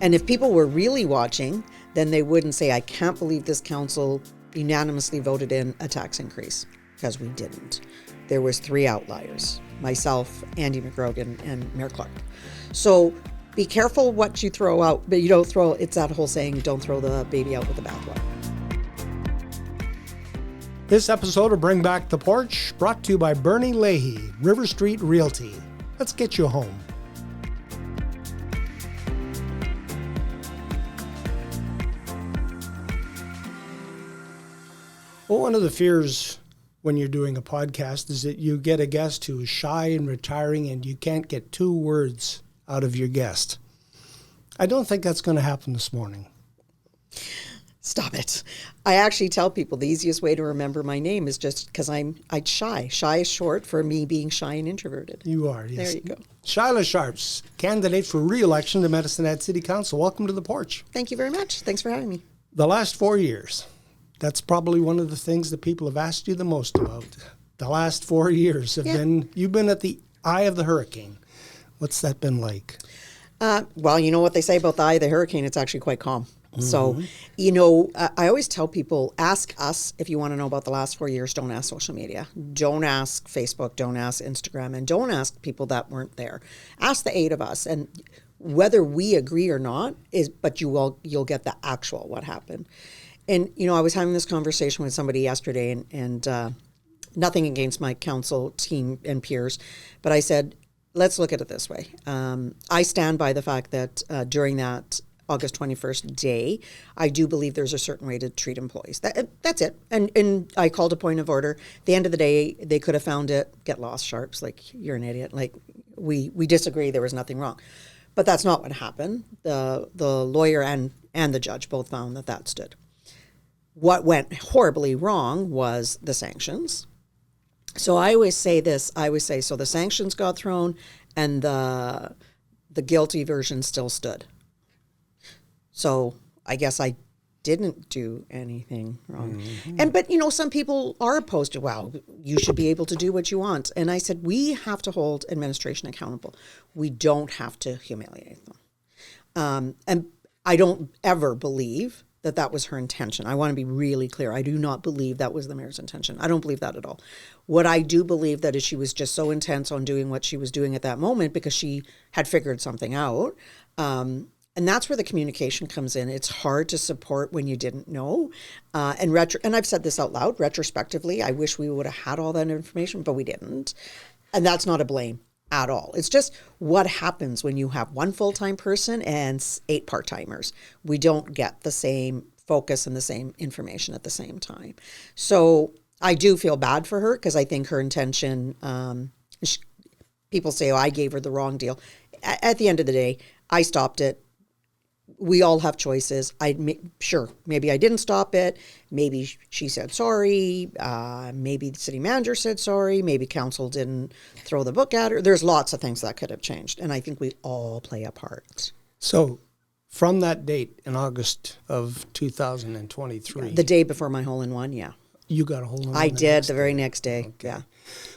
And if people were really watching, then they wouldn't say, I can't believe this council unanimously voted in a tax increase, because we didn't. There was 3 outliers, myself, Andy McGrogan, and Mayor Clark. So be careful what you throw out, but you don't throw, it's that whole saying, don't throw the baby out with the bathwater. This episode of Bring Back the Porch, brought to you by Bernie Leahy, River Street Realty. Let's get you home. Well, one of the fears when you're doing a podcast is that you get a guest who is shy and retiring and you can't get 2 words out of your guest. I don't think that's going to happen this morning. Stop it. I actually tell people the easiest way to remember my name is just because I'm shy. Shy is short for me being shy and introverted. You are, yes. There you go. Shila Sharps, candidate for re-election to Medicine Hat City Council. Welcome to the porch. Thank you very much. Thanks for having me. The last 4 years, that's probably one of the things that people have asked you the most about. The last 4 years have been, you've been at the eye of the hurricane. What's that been like? Well, you know what they say about the eye of the hurricane, it's actually quite calm. So, you know, I always tell people, ask us if you want to know about the last 4 years. Don't ask social media. Don't ask Facebook. Don't ask Instagram. And don't ask people that weren't there. Ask the 8 of us. And whether we agree or not, but you'll get the actual what happened. And, you know, I was having this conversation with somebody yesterday, and nothing against my council team and peers, but I said, let's look at it this way. I stand by the fact that during that August 21st day, I do believe there's a certain way to treat employees. That's it. And I called a point of order. At the end of the day, they could have found it. Get lost, Sharps. Like, you're an idiot. Like, we disagree. There was nothing wrong. But that's not what happened. The lawyer and the judge both found that stood. What went horribly wrong was the sanctions. So I always say this. So the sanctions got thrown and the guilty version still stood. So I guess I didn't do anything wrong. Mm-hmm. But, you know, some people are opposed to, well, you should be able to do what you want. And I said, we have to hold administration accountable. We don't have to humiliate them. And I don't ever believe that was her intention. I want to be really clear. I do not believe that was the mayor's intention. I don't believe that at all. What I do believe that is she was just so intense on doing what she was doing at that moment because she had figured something out. And that's where the communication comes in. It's hard to support when you didn't know. And I've said this out loud, retrospectively, I wish we would have had all that information, but we didn't. And that's not a blame at all. It's just what happens when you have 1 full-time person and 8 part-timers. We don't get the same focus and the same information at the same time. So I do feel bad for her because I think her intention, people say, oh, I gave her the wrong deal. At the end of the day, I stopped it. We all have choices. Sure, maybe I didn't stop it. Maybe she said sorry. Maybe the city manager said sorry. Maybe council didn't throw the book at her. There's lots of things that could have changed. And I think we all play a part. So from that date in August of 2023. The day before my hole-in-one, yeah. You got a hole-in-one? I did the very next day, okay. Yeah.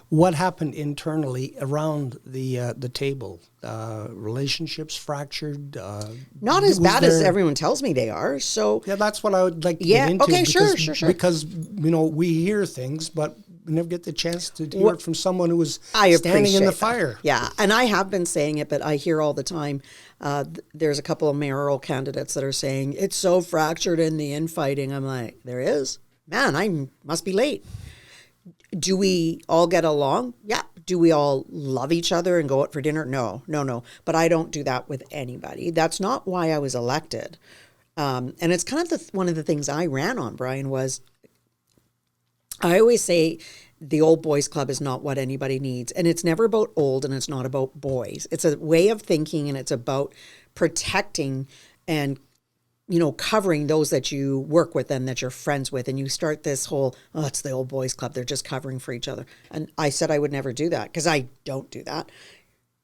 What happened internally around the table? Relationships fractured? Not as bad as everyone tells me they are. So yeah, that's what I would like to get into. Okay, because, sure. Because, you know, we hear things, but we never get the chance to hear it from someone who was standing in the fire. Yeah, and I have been saying it, but I hear all the time, there's a couple of mayoral candidates that are saying, it's so fractured in the infighting. I'm like, there is? Man, I must be late. Do we all get along? Yeah. Do we all love each other and go out for dinner? No. But I don't do that with anybody. That's not why I was elected. And it's kind of one of the things I ran on, Brian, was I always say the old boys club is not what anybody needs. And it's never about old and it's not about boys. It's a way of thinking and it's about protecting and covering those that you work with and that you're friends with. And you start this whole, it's the old boys club. They're just covering for each other. And I said I would never do that because I don't do that.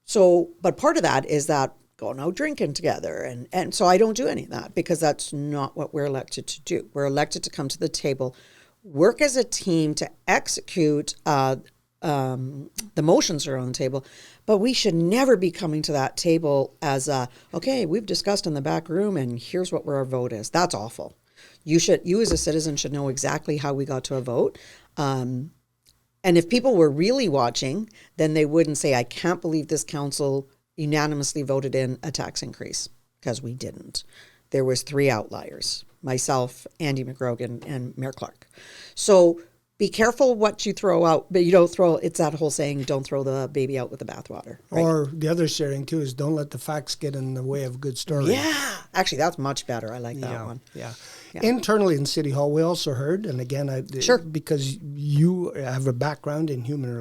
So, but part of that is that going out drinking together. And so I don't do any of that because that's not what we're elected to do. We're elected to come to the table, work as a team to execute a the motions are on the table, but we should never be coming to that table as okay, we've discussed in the back room and here's what our vote is. That's awful. You as a citizen should know exactly how we got to a vote. And if people were really watching, then they wouldn't say, I can't believe this council unanimously voted in a tax increase, because we didn't. There was 3 outliers, myself, Andy McGrogan, and Mayor Clark. So be careful what you throw out, but you don't throw, it's that whole saying, don't throw the baby out with the bathwater. Right? Or the other sharing too is don't let the facts get in the way of a good story. Yeah, actually that's much better. I like that one. Yeah. Internally in City Hall, we also heard, and again, Sure. because you have a background in human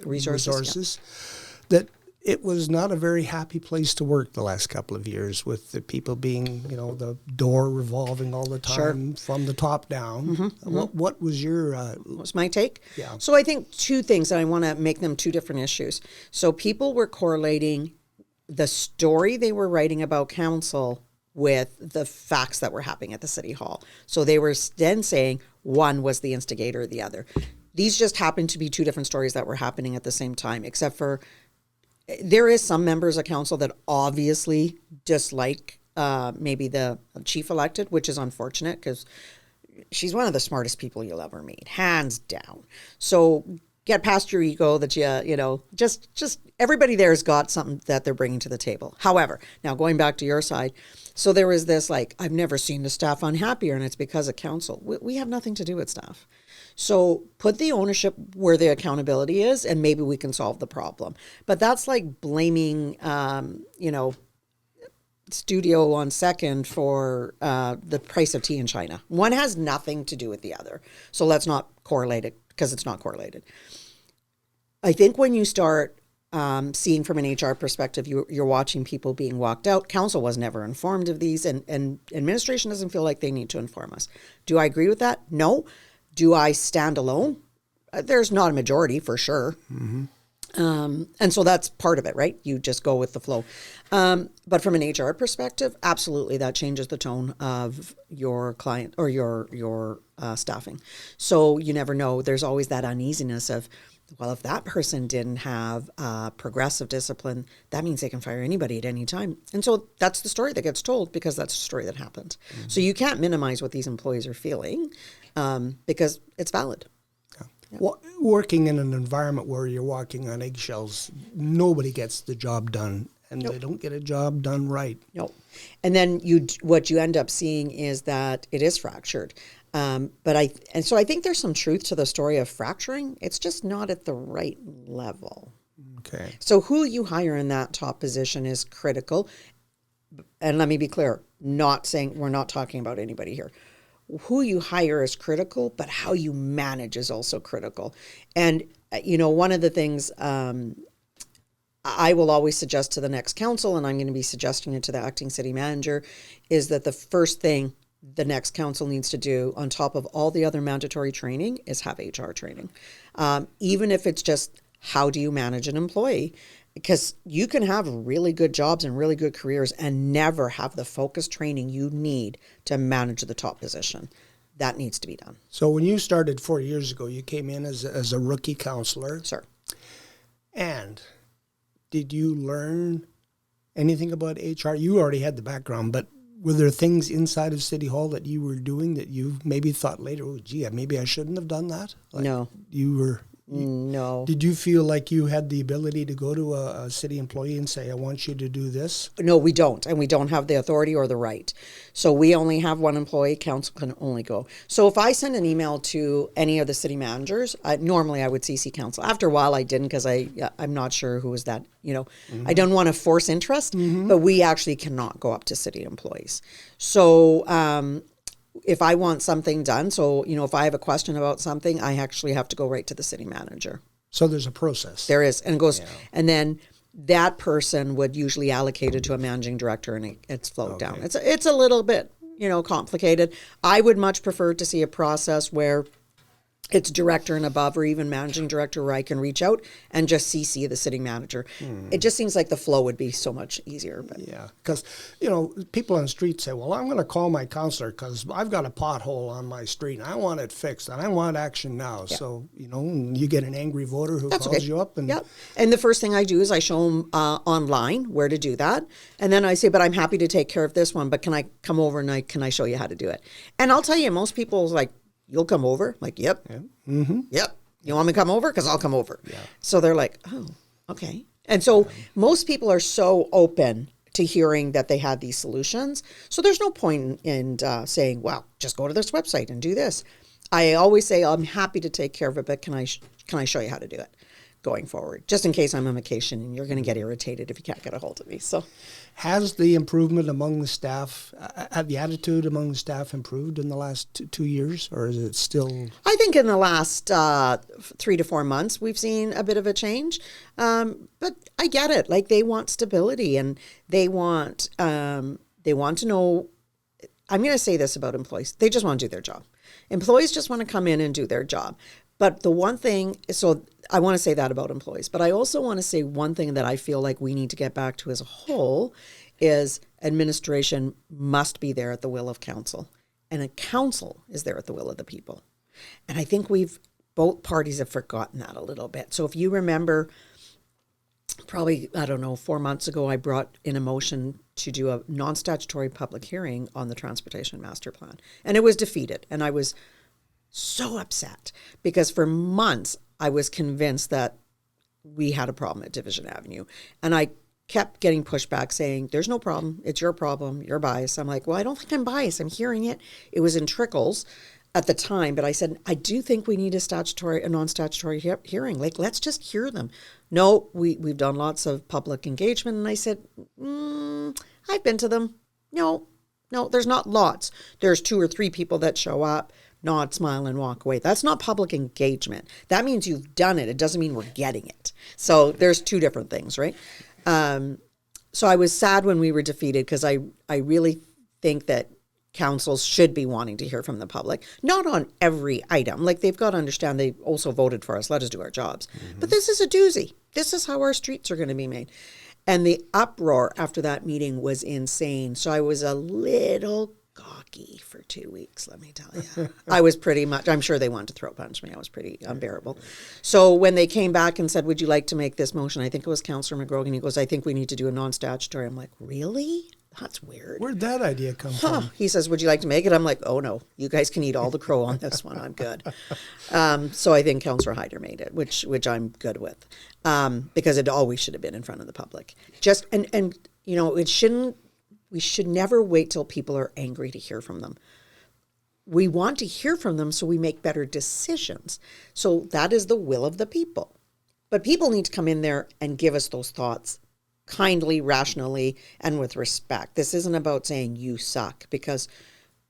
resources, that it was not a very happy place to work the last couple of years, with the people being, the door revolving all the time from the top down. What was your... What's my take? Yeah. So I think 2 things, and I want to make them 2 different issues. So people were correlating the story they were writing about council with the facts that were happening at the City Hall. So they were then saying one was the instigator of the other. These just happened to be 2 different stories that were happening at the same time, except for there is some members of council that obviously dislike maybe the chief elected, which is unfortunate because she's one of the smartest people you'll ever meet, hands down. So get past your ego that just everybody there has got something that they're bringing to the table. However, now going back to your side, so there was this I've never seen the staff unhappier, and it's because of council. We have nothing to do with staff. So put the ownership where the accountability is, and maybe we can solve the problem. But that's like blaming, Studio on Second for the price of tea in China. One has nothing to do with the other. So let's not correlate it, because it's not correlated. I think when you start seeing from an HR perspective, you're watching people being walked out. Council was never informed of these, and administration doesn't feel like they need to inform us. Do I agree with that? No. Do I stand alone? There's not a majority for sure. Mm-hmm. And so that's part of it, right? You just go with the flow. But from an HR perspective, absolutely, that changes the tone of your client or your staffing. So you never know. There's always that uneasiness of, well, if that person didn't have progressive discipline, that means they can fire anybody at any time. And so that's the story that gets told, because that's the story that happened. Mm-hmm. So you can't minimize what these employees are feeling, because it's valid. Yeah. Yeah. Well, working in an environment where you're walking on eggshells, nobody gets the job done, and they don't get a job done right. No. And then what you end up seeing is that it is fractured. So I think there's some truth to the story of fracturing. It's just not at the right level. Okay. So who you hire in that top position is critical. And let me be clear, we're not talking about anybody here. Who you hire is critical, but how you manage is also critical. And, one of the things I will always suggest to the next council, and I'm going to be suggesting it to the acting city manager, is that the first thing the next council needs to do, on top of all the other mandatory training, is have HR training. Even if it's just, how do you manage an employee? Because you can have really good jobs and really good careers and never have the focused training you need to manage the top position. That needs to be done. So when you started 4 years ago, you came in as a rookie councillor. Sure. And did you learn anything about HR? You already had the background, but were there things inside of City Hall that you were doing that you maybe thought later, oh, gee, maybe I shouldn't have done that? No. No. Did you feel like you had the ability to go to a city employee and say, I want you to do this? No, we don't. And we don't have the authority or the right. So we only have one employee. Council can only go. So if I send an email to any of the city managers, normally I would CC council. After a while, I didn't, because I'm not sure who was that. Mm-hmm. I don't want to force interest, but we actually cannot go up to city employees. So if I want something done, if I have a question about something, I actually have to go right to the city manager. So there's a process. There is, and it goes, and then that person would usually allocate it to a managing director, and it's flowed down. It's a little bit, complicated. I would much prefer to see a process where it's director and above, or even managing director, where I can reach out and just CC the sitting manager. It just seems like the flow would be so much easier. But Yeah, because, people on the street say, well, I'm going to call my counselor because I've got a pothole on my street and I want it fixed and I want action now. Yeah. So, and you get an angry voter who That's calls okay. you up. And And the first thing I do is I show them online where to do that. And then I say, but I'm happy to take care of this one, but can I come over and can I show you how to do it? And I'll tell you, most people like, you'll come over? Like, yep. Yeah. Mm-hmm. Yep. You want me to come over? Because I'll come over. Yeah. So they're like, oh, okay. And so most people are so open to hearing that they had these solutions. So there's no point in saying, well, just go to this website and do this. I always say, I'm happy to take care of it, but can I show you how to do it going forward? Just in case I'm on vacation and you're going to get irritated if you can't get a hold of me. So has the improvement among the staff, the attitude among the staff improved in the last 2 years, or is it still? I think in the last 3 to 4 months, we've seen a bit of a change. But I get it. Like, they want stability, and they want to know. I'm going to say this about employees. They just want to do their job. Employees just want to come in and do their job. But the one thing, so I want to say that about employees, but I also want to say one thing that I feel like we need to get back to as a whole is administration must be there at the will of council. And a council is there at the will of the people. And I think both parties have forgotten that a little bit. So if you remember, probably, 4 months ago, I brought in a motion to do a non-statutory public hearing on the transportation master plan. And it was defeated. And I was so upset because for months I was convinced that we had a problem at Division Avenue. And I kept getting pushback saying, there's no problem. It's your problem. You're biased. I'm like, well, I don't think I'm biased. I'm hearing it. It was in trickles at the time. But I said, I do think we need a non-statutory hearing. Like, let's just hear them. No, we've done lots of public engagement. And I said, I've been to them. No, there's not lots. There's 2 or 3 people that show up, nod, smile, and walk away. That's not public engagement. That means you've done it. It doesn't mean we're getting it. So there's 2 different things, right? So I was sad when we were defeated because I really think that councils should be wanting to hear from the public, not on every item. Like, they've got to understand they also voted for us. Let us do our jobs. Mm-hmm. But this is a doozy. This is how our streets are going to be made. And the uproar after that meeting was insane. So I was a little gawky for 2 weeks, let me tell you. I was pretty much, I'm sure they wanted to throat punch me. I was pretty unbearable. So when they came back and said, would you like to make this motion? I think it was Councillor McGrogan. He goes, I think we need to do a non-statutory. I'm like, really? That's weird. Where'd that idea come from? He says, would you like to make it? I'm like, oh no, you guys can eat all the crow on this one. I'm good. So I think Councillor Hyder made it, which I'm good with, because it always should have been in front of the public. Just, and it shouldn't, we should never wait till people are angry to hear from them. We want to hear from them so we make better decisions. So that is the will of the people. But people need to come in there and give us those thoughts kindly, rationally, and with respect. This isn't about saying you suck, because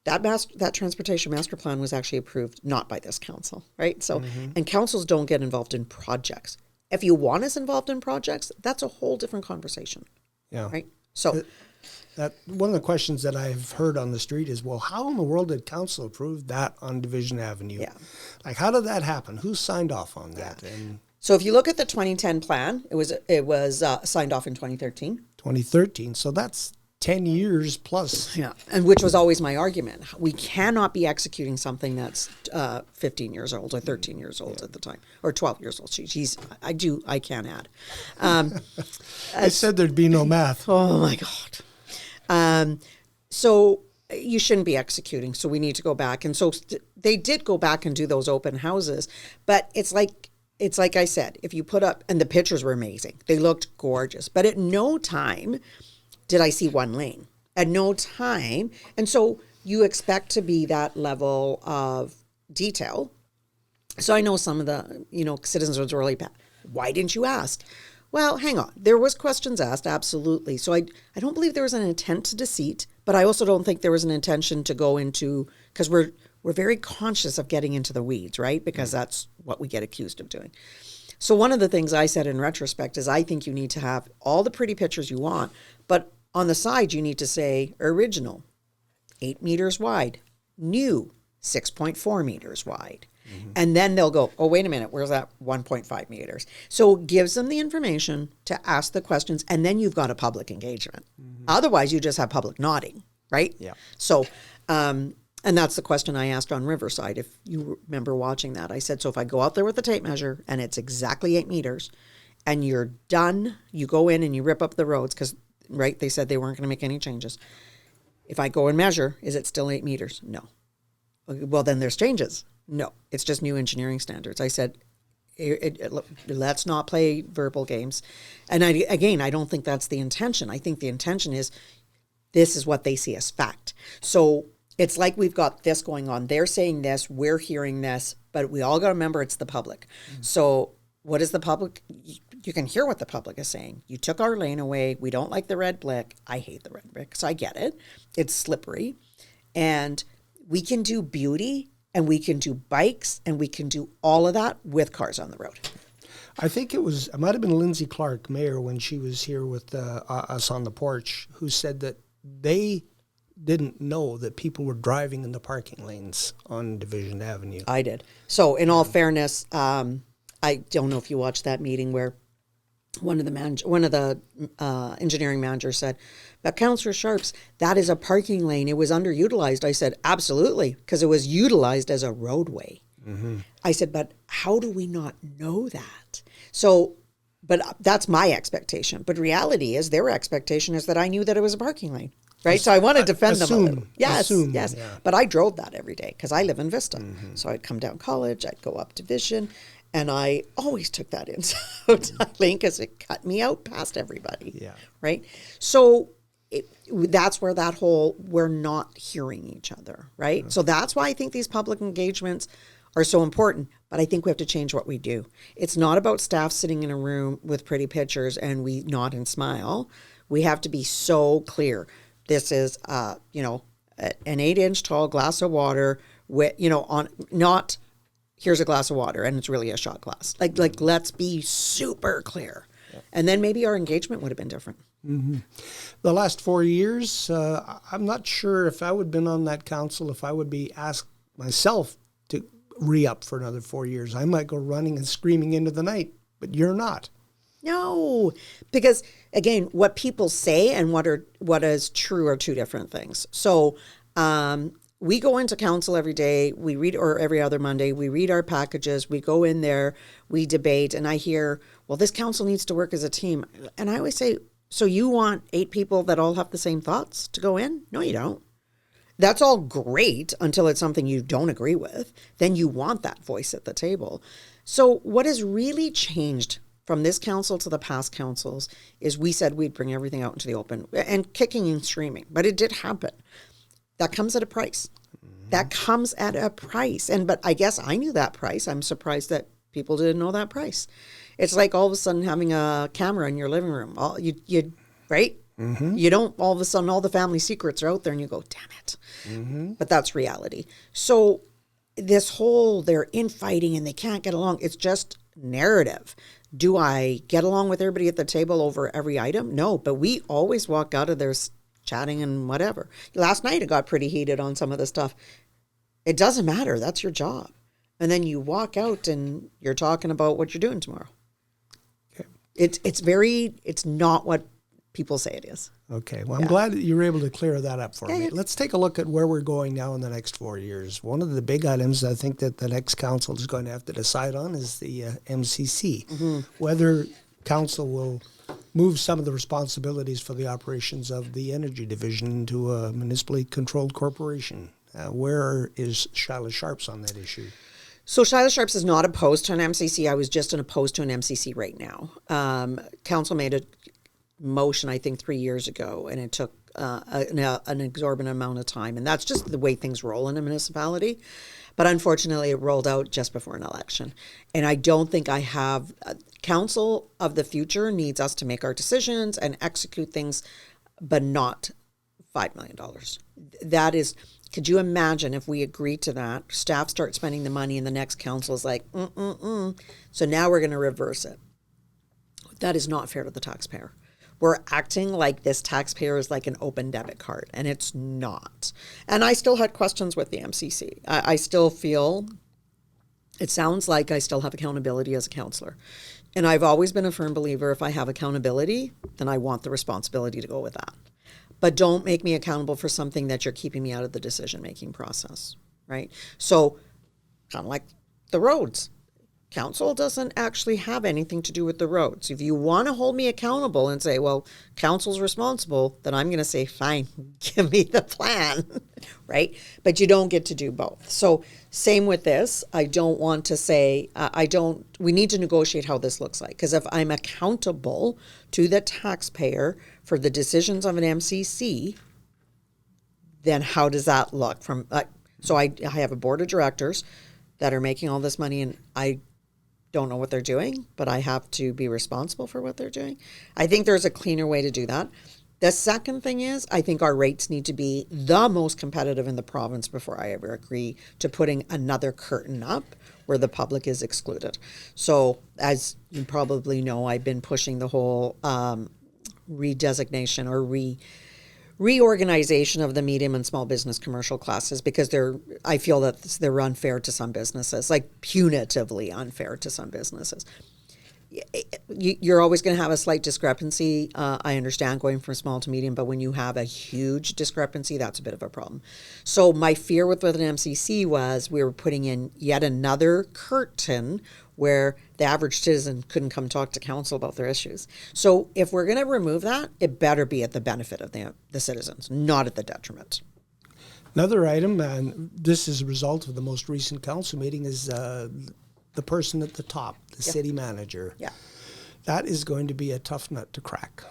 that transportation master plan was actually approved not by this council, right? So, and councils don't get involved in projects. If you want us involved in projects, that's a whole different conversation. Yeah. Right? So that one of the questions that I've heard on the street is, well, how in the world did council approve that on Division Avenue? Yeah. Like, how did that happen? Who signed off on that? Yeah. And so if you look at the 2010 plan, it was signed off in 2013. 2013. So that's 10 years plus. Yeah, and which was always my argument. We cannot be executing something that's 15 years old or 13 years old at the time, or 12 years old. I can add. I said there'd be no math. Oh my God. So you shouldn't be executing. So we need to go back. And so they did go back and do those open houses, but it's like I said, if you put up, and the pictures were amazing. They looked gorgeous, but at no time did I see one lane. At no time. And so you expect to be that level of detail. So I know some of the, citizens was really bad. Why didn't you ask? Well, hang on. There was questions asked, absolutely. So I don't believe there was an intent to deceit, but I also don't think there was an intention to go into, because we're very conscious of getting into the weeds, right? Because that's what we get accused of doing. So one of the things I said in retrospect is I think you need to have all the pretty pictures you want, but on the side you need to say original, 8 meters wide, new, 6.4 meters wide. And then they'll go, oh, wait a minute, where's that 1.5 meters? So it gives them the information to ask the questions, and then you've got a public engagement. Otherwise, you just have public nodding, right? Yeah. So, and that's the question I asked on Riverside. If you remember watching that, I said, so if I go out there with a tape measure and it's exactly 8 meters and you're done, you go in and you rip up the roads because, right, they said they weren't going to make any changes. If I go and measure, is it still 8 meters? No. Well, then there's changes. No, it's just new engineering standards. I said, let's not play verbal games. And I don't think that's the intention. I think the intention is this is what they see as fact. So it's like we've got this going on. They're saying this, we're hearing this, but we all got to remember it's the public. So what is the public? You can hear what the public is saying. You took our lane away. We don't like the red brick. I hate the red brick, so I get it. It's slippery. And we can do beauty, and we can do bikes, and we can do all of that with cars on the road. I think it might have been Lindsay Clark, mayor, when she was here with us on the porch, who said that they didn't know that people were driving in the parking lanes on Division Avenue. I did. So in all fairness, I don't know if you watched that meeting where one of the engineering managers said, but Councillor Sharps, that is a parking lane. It was underutilized. I said, absolutely, because it was utilized as a roadway. I said, but how do we not know that? So, but that's my expectation. But reality is their expectation is that I knew that it was a parking lane. Right. So I want to defend them a little. Yes. Yeah. But I drove that every day because I live in Vista. So I'd come down College, I'd go up Division, and I always took that inside lane because it cut me out past everybody. Yeah. Right. So that's where that whole we're not hearing each other. Right. So that's why I think these public engagements are so important. But I think we have to change what we do. It's not about staff sitting in a room with pretty pictures and we nod and smile. We have to be so clear. This is, an 8-inch tall glass of water with, not here's a glass of water and it's really a shot glass. Like let's be super clear. Yeah. And then maybe our engagement would have been different. The last 4 years, I'm not sure if I would have been on that council, if I would be asked myself to re-up for another 4 years. I might go running and screaming into the night, but you're not. No, because again, what people say and what is true are two different things. So we go into council every day, we read, or every other Monday, we read our packages, we go in there, we debate, and I hear, well, this council needs to work as a team. And I always say, so you want 8 people that all have the same thoughts to go in? No, you don't. That's all great until it's something you don't agree with. Then you want that voice at the table. So what has really changed from this council to the past councils is we said we'd bring everything out into the open and kicking and screaming, but it did happen. That comes at a price. That comes at a price. But I guess I knew that price. I'm surprised that people didn't know that price. It's like all of a sudden having a camera in your living room. Right? You don't, all of a sudden, all the family secrets are out there and you go, damn it. But that's reality. So this whole, they're infighting and they can't get along. It's just narrative. Do I get along with everybody at the table over every item? No, but we always walk out of there chatting and whatever. Last night it got pretty heated on some of the stuff. It doesn't matter. That's your job. And then you walk out and you're talking about what you're doing tomorrow. Okay. It's not what people say it is. Okay. Well, I'm glad that you were able to clear that up for me. Yeah. Let's take a look at where we're going now in the next 4 years. One of the big items I think that the next council is going to have to decide on is the MCC. Whether council will move some of the responsibilities for the operations of the energy division into a municipally controlled corporation. Where is Shila Sharps on that issue? So Shila Sharps is not opposed to an MCC. I was just opposed to an MCC right now. Council made a motion, I think, 3 years ago, and it took an exorbitant amount of time. And that's just the way things roll in a municipality. But unfortunately, it rolled out just before an election. And I don't think I have... Council of the future needs us to make our decisions and execute things, but not $5 million. That is... Could you imagine if we agreed to that, staff start spending the money and the next council is like, So now we're going to reverse it. That is not fair to the taxpayer. We're acting like this taxpayer is like an open debit card, and it's not. And I still had questions with the MCC. I still feel It sounds like I still have accountability as a councillor. And I've always been a firm believer, if I have accountability, then I want the responsibility to go with that. But don't make me accountable for something that you're keeping me out of the decision-making process, right? So kind of like the roads. Council doesn't actually have anything to do with the roads. If you want to hold me accountable and say, well, council's responsible, then I'm going to say, fine, give me the plan, right? But you don't get to do both. So same with this. I don't want to say, we need to negotiate how this looks like. Because if I'm accountable to the taxpayer for the decisions of an MCC, then how does that look? So I have a board of directors that are making all this money, and I don't know what they're doing, but I have to be responsible for what they're doing. I think there's a cleaner way to do that. The second thing is, I think our rates need to be the most competitive in the province before I ever agree to putting another curtain up where the public is excluded. So as you probably know, I've been pushing the whole redesignation or reorganization of the medium and small business commercial classes, because I feel that they're unfair to some businesses, like punitively unfair to some businesses. You're always going to have a slight discrepancy. I understand going from small to medium, but when you have a huge discrepancy, that's a bit of a problem. So my fear with an MCC was we were putting in yet another curtain where the average citizen couldn't come talk to council about their issues. So if we're going to remove that, it better be at the benefit of the citizens, not at the detriment. Another item, and this is a result of the most recent council meeting, is the person at the top, the city manager. Yeah. That is going to be a tough nut to crack.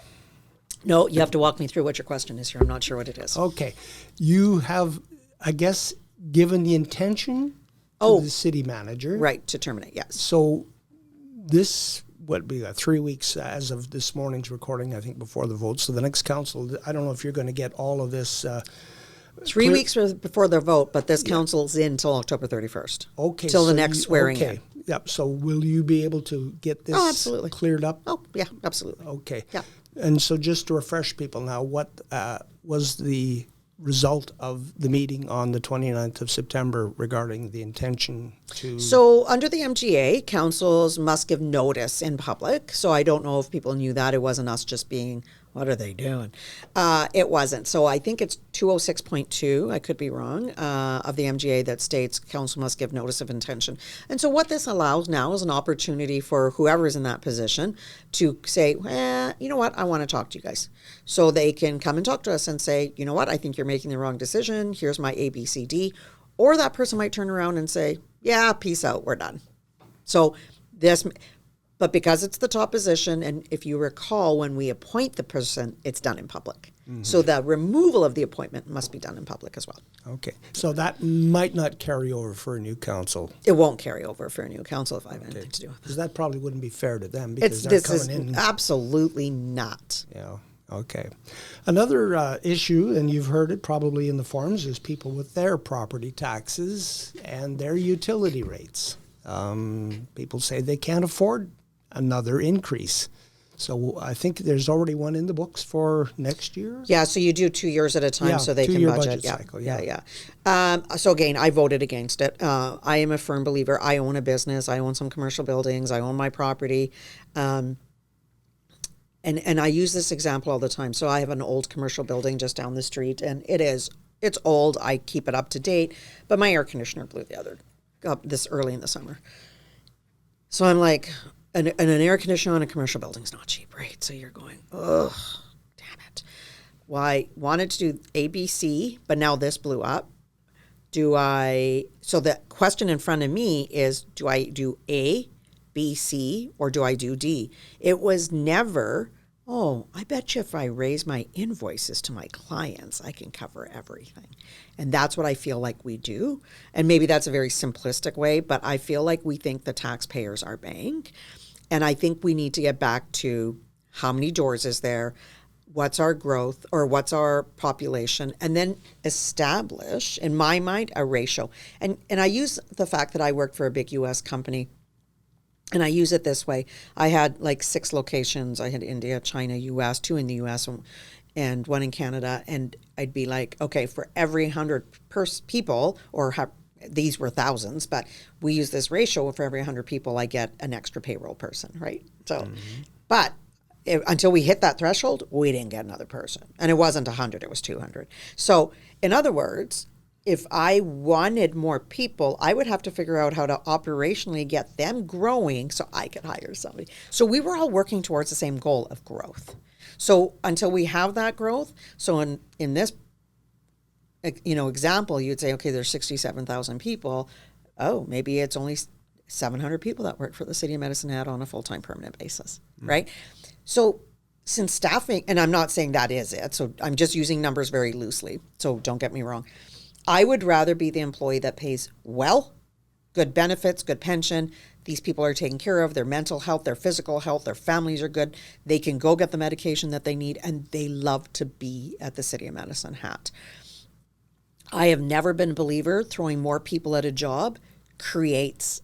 No, you have to walk me through what your question is here. I'm not sure what it is. Okay. You have, I guess, given the intention to the city manager. Right, to terminate, yes. So this, we got 3 weeks as of this morning's recording, I think, before the vote. So the next council, I don't know if you're going to get all of this. 3 weeks before the vote, but this council's in until October 31st. Okay. Till the next swearing in. Yep. So will you be able to get this absolutely. Cleared up? Oh, yeah, absolutely. Okay. Yeah. And so just to refresh people now, what was the result of the meeting on the 29th of September regarding the intention to... So under the MGA, councils must give notice in public. So I don't know if people knew that. It wasn't us just being, what are they doing? It wasn't. So I think it's 206.2, I could be wrong, of the MGA that states council must give notice of intention. And so what this allows now is an opportunity for whoever's in that position to say, you know what, I want to talk to you guys. So they can come and talk to us and say, you know what, I think you're making the wrong decision. Here's my ABCD. Or that person might turn around and say, yeah, peace out, we're done. So but because it's the top position, and if you recall, when we appoint the person, it's done in public. Mm-hmm. So the removal of the appointment must be done in public as well. Okay. So that might not carry over for a new council. It won't carry over for a new council if I have anything to do with it. Because that probably wouldn't be fair to them because they're coming in. Absolutely not. Yeah. Okay. Another issue, and you've heard it probably in the forums, is people with their property taxes and their utility rates. People say they can't afford another increase. So I think there's already one in the books for next year. Yeah, so you do 2 years at a time so they can budget. Cycle, yeah. So again, I voted against it. I am a firm believer. I own a business. I own some commercial buildings. I own my property. And I use this example all the time. So I have an old commercial building just down the street, and it's old. I keep it up to date, but my air conditioner blew this early in the summer. So I'm like, an air conditioner on a commercial building is not cheap, right? So you're going, ugh, damn it. Well, I wanted to do ABC, but now this blew up. So the question in front of me is, do I do A, B, C, or do I do D? It was never, I bet you if I raise my invoices to my clients, I can cover everything. And that's what I feel like we do. And maybe that's a very simplistic way, but I feel like we think the taxpayers are bank. And I think we need to get back to how many doors is there, what's our growth or what's our population, and then establish, in my mind, a ratio. And I use the fact that I worked for a big U.S. company, and I use it this way. I had like 6 locations. I had India, China, U.S., 2 in the U.S., and 1 in Canada. And I'd be like, okay, for every 100 people or these were thousands, but we use this ratio. For every 100 people, I get an extra payroll person, right? So, but until we hit that threshold, we didn't get another person. And it wasn't 100, it was 200. So in other words, if I wanted more people, I would have to figure out how to operationally get them growing so I could hire somebody. So we were all working towards the same goal of growth. So until we have that growth, so in this example, you'd say, okay, there's 67,000 people. Oh, maybe it's only 700 people that work for the City of Medicine Hat on a full-time permanent basis, right? So since staffing, and I'm not saying that is it, so I'm just using numbers very loosely, so don't get me wrong. I would rather be the employee that pays well, good benefits, good pension. These people are taken care of, their mental health, their physical health, their families are good. They can go get the medication that they need, and they love to be at the City of Medicine Hat. I have never been a believer throwing more people at a job creates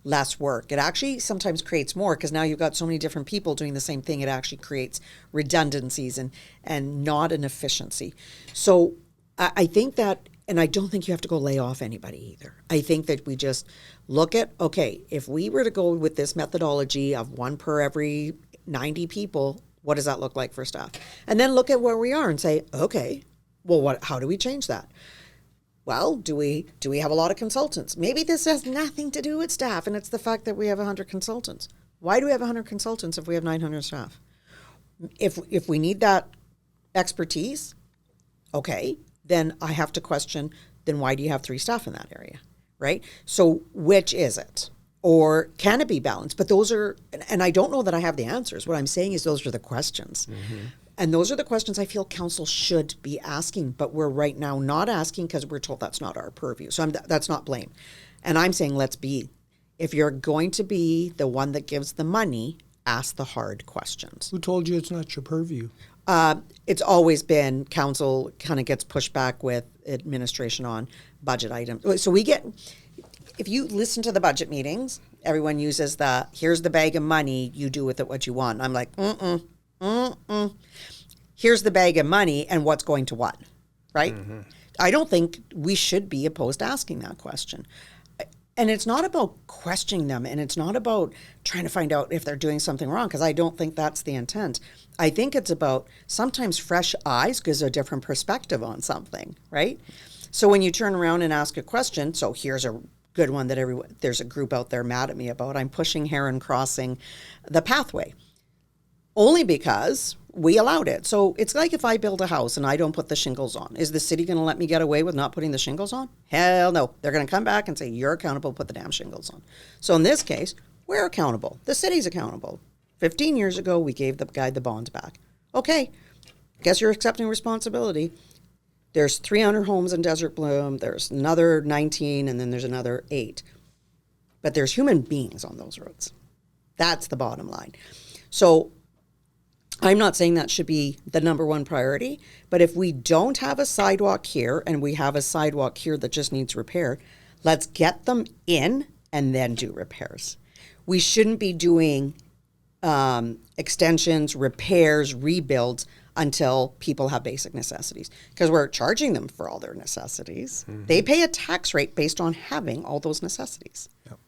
less work. It actually sometimes creates more, because now you've got so many different people doing the same thing. It actually creates redundancies and not an efficiency. So I think that, and I don't think you have to go lay off anybody either. I think that we just look at, okay, if we were to go with this methodology of 1 per every 90 people, what does that look like for staff? And then look at where we are and say, okay, well, how do we change that? Well, do we have a lot of consultants? Maybe this has nothing to do with staff, and it's the fact that we have 100 consultants. Why do we have 100 consultants if we have 900 staff? If we need that expertise, okay, then I have to question, then why do you have 3 staff in that area, right? So which is it? Or can it be balanced? But those are, and I don't know that I have the answers. What I'm saying is those are the questions. And those are the questions I feel council should be asking, but we're right now not asking because we're told that's not our purview. So that's not blame. And I'm saying let's be. If you're going to be the one that gives the money, ask the hard questions. Who told you it's not your purview? It's always been council kind of gets pushed back with administration on budget items. So we get, if you listen to the budget meetings, everyone uses here's the bag of money, you do with it what you want. I'm like, here's the bag of money and what's going to what, right? I don't think we should be opposed to asking that question. And it's not about questioning them, and it's not about trying to find out if they're doing something wrong, because I don't think that's the intent. I think it's about sometimes fresh eyes gives a different perspective on something, right? So when you turn around and ask a question, so here's a good one that there's a group out there mad at me about. I'm pushing Heron Crossing, the pathway, only because we allowed it. So it's like if I build a house and I don't put the shingles on, is the city going to let me get away with not putting the shingles on? Hell no. They're going to come back and say, you're accountable, put the damn shingles on. So in this case, we're accountable. The city's accountable. 15 years ago, we gave the guy the bonds back. Okay, guess you're accepting responsibility. There's 300 homes in Desert Bloom. There's another 19, and then there's another 8. But there's human beings on those roads. That's the bottom line. So I'm not saying that should be the number one priority, but if we don't have a sidewalk here and we have a sidewalk here that just needs repair, let's get them in and then do repairs. We shouldn't be doing extensions, repairs, rebuilds until people have basic necessities, because we're charging them for all their necessities. They pay a tax rate based on having all those necessities. Yep.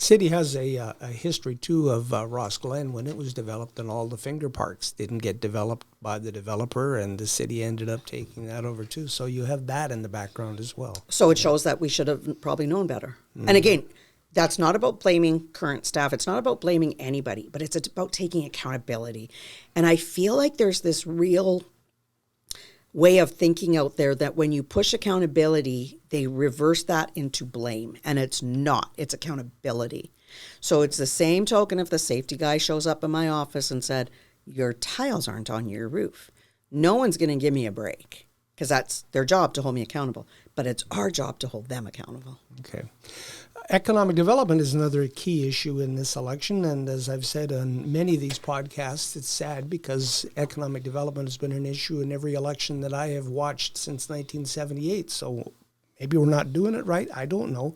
City has a history, too, of Ross Glen when it was developed, and all the finger parks didn't get developed by the developer, and the city ended up taking that over, too. So you have that in the background as well. So it shows that we should have probably known better. And again, that's not about blaming current staff. It's not about blaming anybody, but it's about taking accountability. And I feel like there's this real way of thinking out there that when you push accountability, they reverse that into blame. And it's not. It's accountability. So it's the same token if the safety guy shows up in my office and said, your tiles aren't on your roof. No one's going to give me a break, because that's their job to hold me accountable. But it's our job to hold them accountable. Okay. Economic development is another key issue in this election, and as I've said on many of these podcasts, it's sad because economic development has been an issue in every election that I have watched since 1978, so maybe we're not doing it right, I don't know.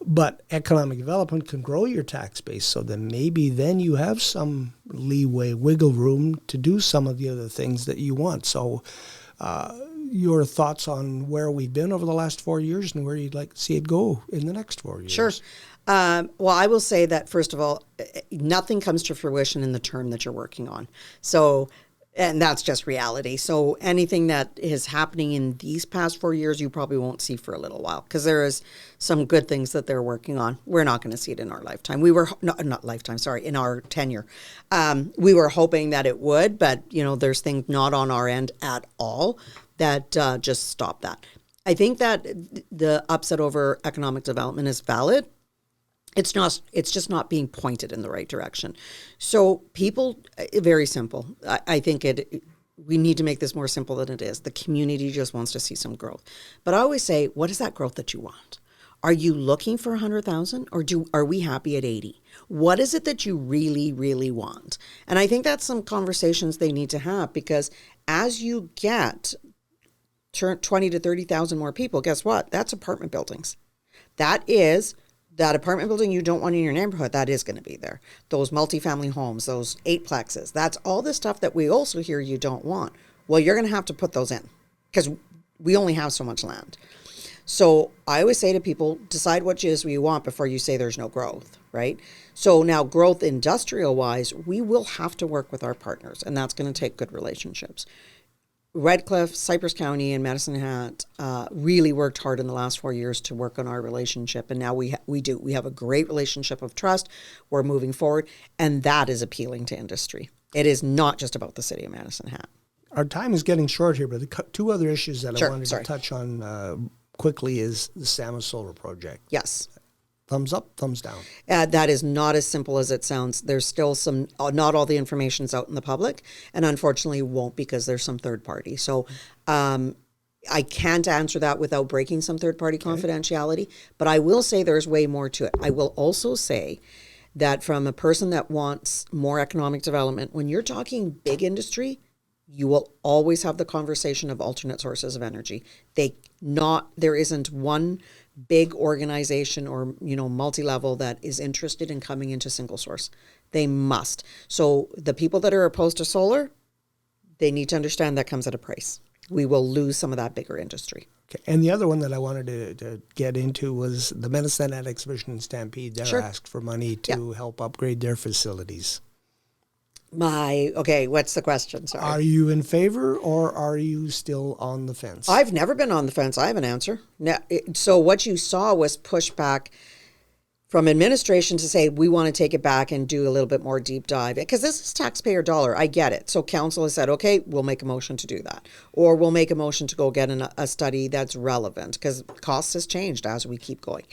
But economic development can grow your tax base, so then maybe then you have some leeway, wiggle room to do some of the other things that you want. So your thoughts on where we've been over the last 4 years and where you'd like to see it go in the next 4 years. Sure. Well, I will say that, first of all, nothing comes to fruition in the term that you're working on. So, and that's just reality. So anything that is happening in these past 4 years, you probably won't see for a little while, because there is some good things that they're working on. We're not going to see it in our lifetime. We were, not lifetime, sorry, in our tenure. We were hoping that it would, but, there's things not on our end at all that just stop that. I think that the upset over economic development is valid. It's just not being pointed in the right direction. So people, very simple. I think we need to make this more simple than it is. The community just wants to see some growth. But I always say, what is that growth that you want? Are you looking for 100,000 or are we happy at 80? What is it that you really, really want? And I think that's some conversations they need to have, because as you get 20 to 30,000 more people, guess what? That's apartment buildings. That apartment building you don't want in your neighborhood, that is going to be there. Those multifamily homes, those 8-plexes, that's all the stuff that we also hear you don't want. Well, you're going to have to put those in, because we only have so much land. So I always say to people, decide what it is you want before you say there's no growth, right? So now, growth industrial-wise, we will have to work with our partners, and that's going to take good relationships. Redcliffe, Cypress County, and Medicine Hat really worked hard in the last 4 years to work on our relationship, and now we do. We have a great relationship of trust. We're moving forward, and that is appealing to industry. It is not just about the city of Medicine Hat. Our time is getting short here, but the two other issues that I wanted to touch on quickly is the Samus Solar Project. Yes. Thumbs up, thumbs down. That is not as simple as it sounds. There's still not all the information's out in the public, and unfortunately won't, because there's some third party. So I can't answer that without breaking some third party confidentiality, but I will say there's way more to it. I will also say that from a person that wants more economic development, when you're talking big industry, you will always have the conversation of alternate sources of energy. There isn't one big organization or multi-level that is interested in coming into single source. They must. So the people that are opposed to solar, they need to understand that comes at a price. We will lose some of that bigger industry. Okay. And the other one that I wanted to get into was the Medicine Hat Exhibition and Stampede. They asked for money to help upgrade their facilities. What's the question? Sorry. Are you in favor or are you still on the fence? I've never been on the fence. I have an answer. So what you saw was pushback from administration to say, we want to take it back and do a little bit more deep dive, because this is taxpayer dollar. I get it. So council has said, okay, we'll make a motion to do that. Or we'll make a motion to go get a study that's relevant, because costs has changed as we keep going.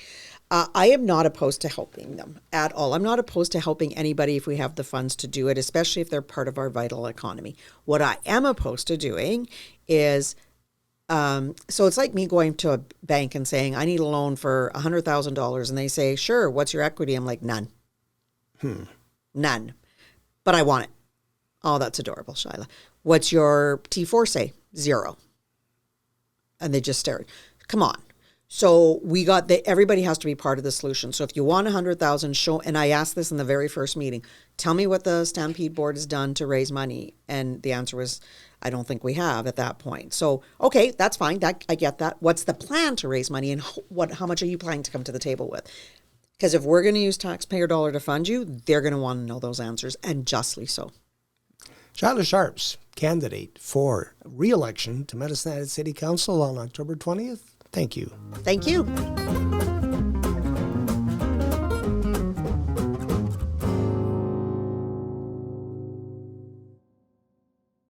I am not opposed to helping them at all. I'm not opposed to helping anybody if we have the funds to do it, especially if they're part of our vital economy. What I am opposed to doing is, so it's like me going to a bank and saying, I need a loan for $100,000. And they say, sure, what's your equity? I'm like, none. None. But I want it. Oh, that's adorable, Shila. What's your T4 say? 0. And they just stare. Come on. So everybody has to be part of the solution. So if you want 100,000, show, and I asked this in the very first meeting, tell me what the Stampede Board has done to raise money. And the answer was, I don't think we have at that point. So, okay, that's fine. I get that. What's the plan to raise money, and how much are you planning to come to the table with? Because if we're going to use taxpayer dollar to fund you, they're going to want to know those answers, and justly so. Shila Sharps, candidate for re-election to Medicine Hat City Council on October 20th. Thank you. Thank you.